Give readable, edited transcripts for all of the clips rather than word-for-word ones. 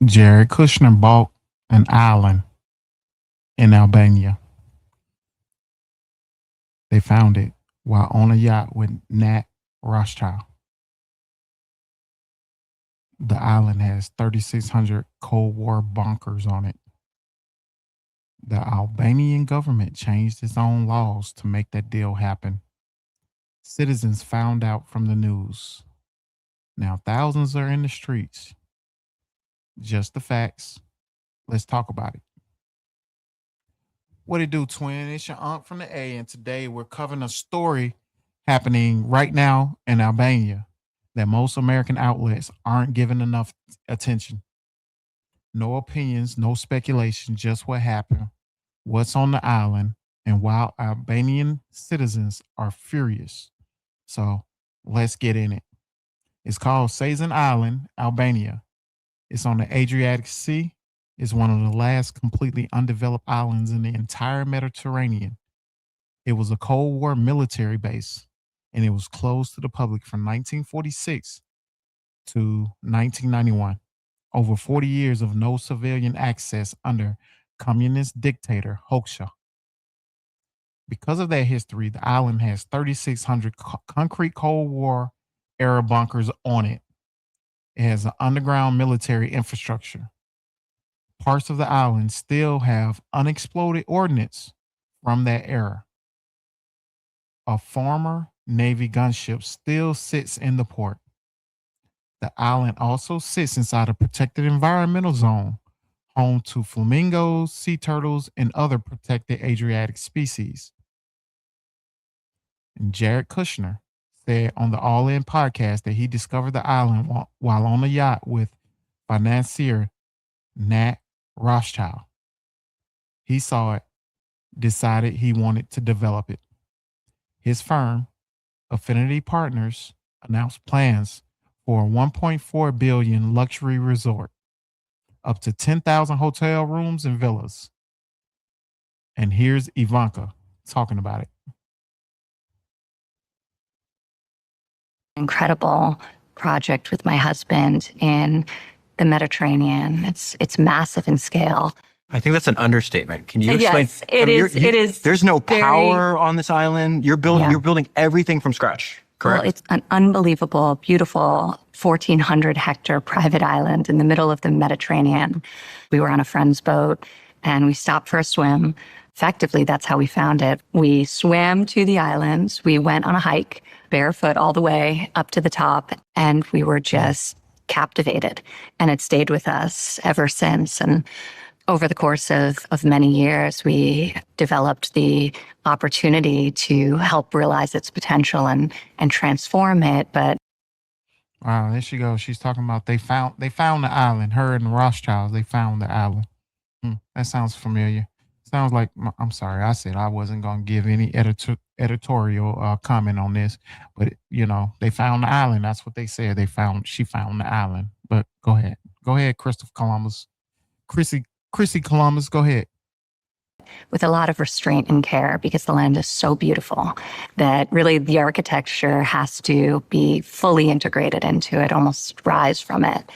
Jared Kushner bought an island in Albania. They found it while on a yacht with Nat Rothschild. The island has 3,600 Cold War bunkers on it. The Albanian government changed its own laws to make that deal happen. Citizens found out from the news. Now thousands are in the streets. Just the facts. Let's talk about it. What it do, twin? It's your aunt from the A, and today we're covering a story happening right now in Albania that most American outlets aren't giving enough attention. No opinions, no speculation, just what happened, what's on the island, and while Albanian citizens are furious. So let's get in it. It's called Sazin Island, Albania. It's on the Adriatic Sea. It's one of the last completely undeveloped islands in the entire Mediterranean. It was a Cold War military base, and it was closed to the public from 1946 to 1991. Over 40 years of no civilian access under communist dictator Hoxha. Because of that history, the island has 3,600 concrete Cold War era bunkers on it. It has an underground military infrastructure. Parts of the island still have unexploded ordnance from that era. A former Navy gunship still sits in the port. The island also sits inside a protected environmental zone, home to flamingos, sea turtles, and other protected Adriatic species. And Jared Kushner said on the All In podcast that he discovered the island while on a yacht with financier Nat Rothschild. He saw it, decided he wanted to develop it. His firm, Affinity Partners, announced plans for a 1.4 billion luxury resort, up to 10,000 hotel rooms and villas. And here's Ivanka talking about it. Incredible project with my husband in the Mediterranean. It's massive in scale. I think that's an understatement. Can you explain? Yes, it is. It is. There's no power on this island. You're building everything from scratch. Correct. Well, it's an unbelievable, beautiful 1,400 hectare private island in the middle of the Mediterranean. We were on a friend's boat and we stopped for a swim. Effectively, that's how we found it. We swam to the island. We went on a hike, barefoot all the way up to the top, and we were just captivated. And it stayed with us ever since. And over the course of many years, we developed the opportunity to help realize its potential and transform it. But wow, there she goes. She's talking about they found the island. Her and the Rothschilds, they found the island. That sounds familiar. Sounds like, I'm sorry, I said I wasn't going to give any editorial comment on this, but they found the island. That's what they said. She found the island. But go ahead, Christopher Columbus, Chrissy Columbus, go ahead. With a lot of restraint and care, because the land is so beautiful that really the architecture has to be fully integrated into it, almost rise from it.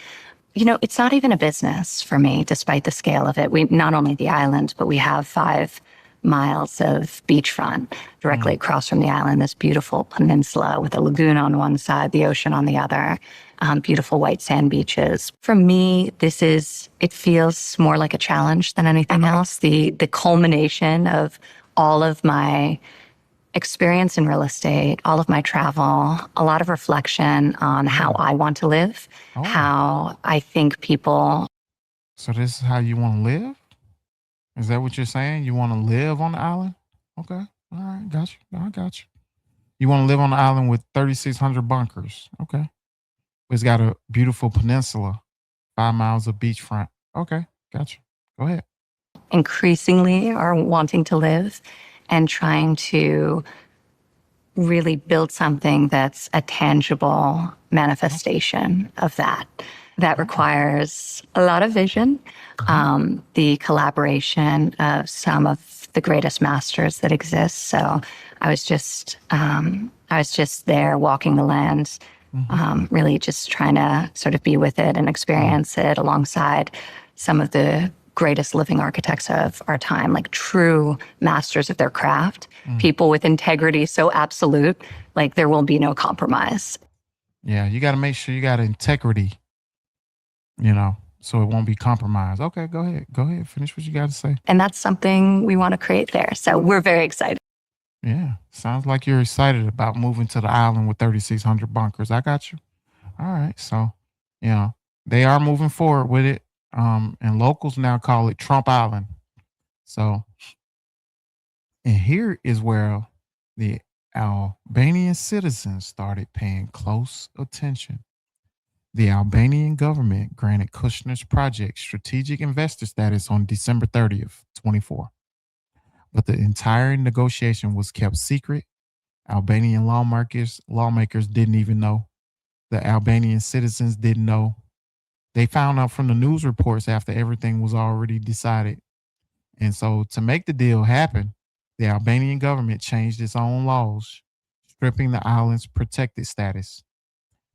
It's not even a business for me, despite the scale of it. We not only the island, but we have 5 miles of beachfront directly across from the island, this beautiful peninsula with a lagoon on one side, the ocean on the other, beautiful white sand beaches. For me, it feels more like a challenge than anything else. The culmination of all of my experience in real estate, all of my travel, a lot of reflection on how I want to live, how I think people. So this is how you want to live? Is that what you're saying? You want to live on the island? Okay. All right. Got you. I got you. You want to live on the island with 3,600 bunkers. Okay. It's got a beautiful peninsula, 5 miles of beachfront. Okay. Got you. Go ahead. Increasingly are wanting to live and trying to really build something that's a tangible manifestation of that. That requires a lot of vision, the collaboration of some of the greatest masters that exist. So I was just there walking the lands, really just trying to sort of be with it and experience it alongside some of the greatest living architects of our time, like true masters of their craft, people with integrity so absolute, like there will be no compromise. Yeah, you got to make sure you got integrity, so it won't be compromised. Okay, go ahead. Go ahead. Finish what you got to say. And that's something we want to create there. So we're very excited. Yeah, sounds like you're excited about moving to the island with 3,600 bunkers. I got you. All right, so they are moving forward with it, and locals now call it Trump Island. So, and here is where the Albanian citizens started paying close attention. The Albanian government granted Kushner's project strategic investor status on December 30th, 24. But the entire negotiation was kept secret. Albanian lawmakers didn't even know. The Albanian citizens didn't know. They found out from the news reports after everything was already decided. And so to make the deal happen, the Albanian government changed its own laws, stripping the island's protected status,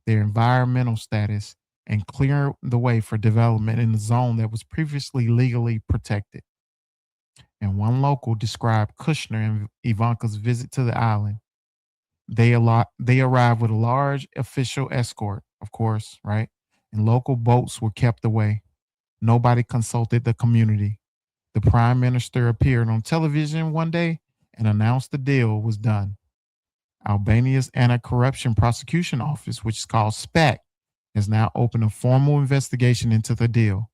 their environmental status, and clear the way for development in the zone that was previously legally protected. And one local described Kushner and Ivanka's visit to the island. They arrived with a large official escort, of course, right? And local boats were kept away. Nobody consulted the community. The prime minister appeared on television one day and announced the deal was done. Albania's Anti-Corruption Prosecution Office, which is called SPAC, has now opened a formal investigation into the deal.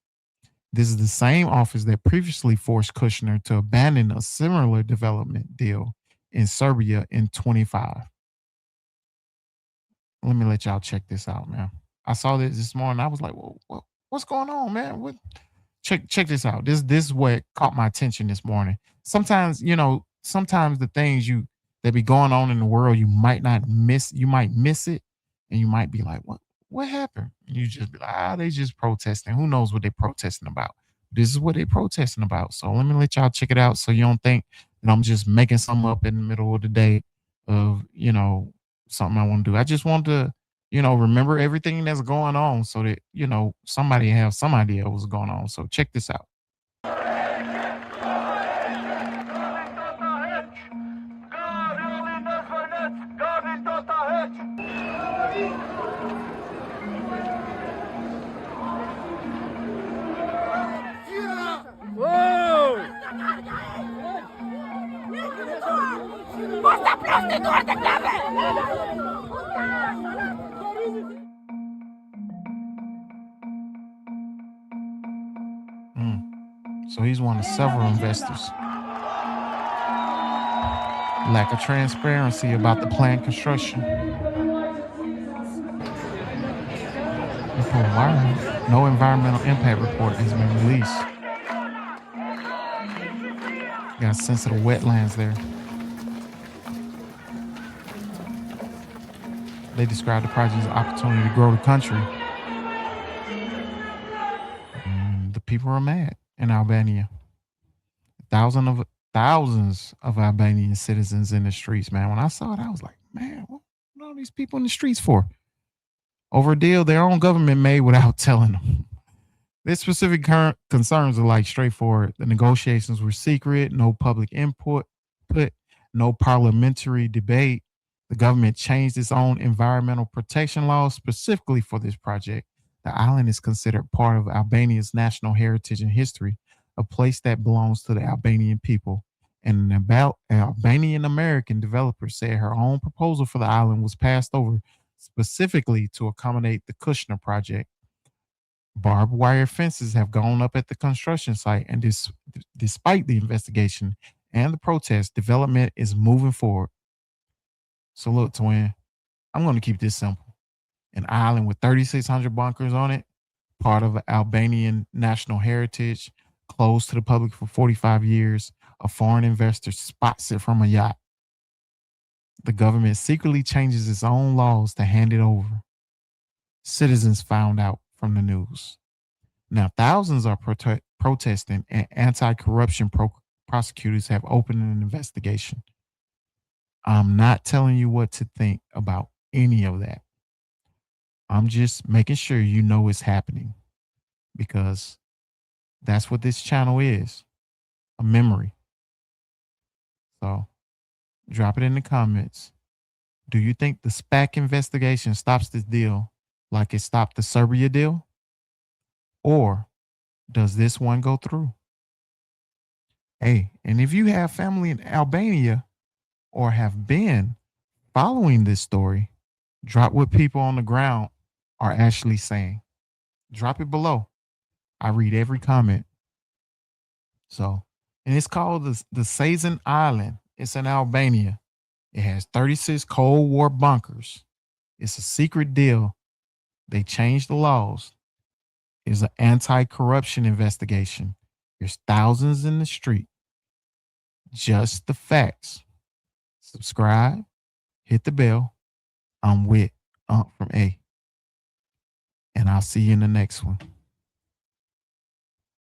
This is the same office that previously forced Kushner to abandon a similar development deal in Serbia in 25. Let me let y'all check this out, man. I saw this morning. I was like, "Whoa, what's going on, man? Check this out. This is what caught my attention this morning. Sometimes the things that be going on in the world, you might not miss. You might miss it, and you might be like, what happened? And you just be like, they just protesting. Who knows what they protesting about? This is what they protesting about. So let me let y'all check it out, so you don't think that I'm just making something up in the middle of the day of something I want to do. I just want to remember everything that's going on, so that somebody have some idea what's going on. So check this out. So he's one of several investors. Lack of transparency about the planned construction. No environmental impact report has been released. Got sensitive wetlands there. They described the project as an opportunity to grow the country. And the people are mad in Albania. Thousands of Albanian citizens in the streets, man. When I saw it, I was like, man, what are all these people in the streets for? Over a deal their own government made without telling them. Their specific concerns are like straightforward. The negotiations were secret, no public input, no parliamentary debate. The government changed its own environmental protection laws specifically for this project. The island is considered part of Albania's national heritage and history, a place that belongs to the Albanian people. And an Albanian American developer said her own proposal for the island was passed over specifically to accommodate the Kushner project. Barbed wire fences have gone up at the construction site, and despite the investigation and the protest, development is moving forward. So look, twin, I'm going to keep this simple. An island with 3,600 bunkers on it, part of Albanian national heritage, closed to the public for 45 years. A foreign investor spots it from a yacht. The government secretly changes its own laws to hand it over. Citizens found out from the news. Now, thousands are protesting, and anti-corruption prosecutors have opened an investigation. I'm not telling you what to think about any of that. I'm just making sure you know it's happening because that's what this channel is, a memory. So drop it in the comments. Do you think the SPAC investigation stops this deal like it stopped the Serbia deal? Or does this one go through? Hey, and if you have family in Albania or have been following this story, drop what people on the ground are actually saying. Drop it below. I read every comment. So, and it's called the Sazin Island. It's in Albania. It has 36 Cold War bunkers. It's a secret deal. They changed the laws. It's an anti-corruption investigation. There's thousands in the street. Just the facts. Subscribe, hit the bell. I'm with Unc from A. And I'll see you in the next one.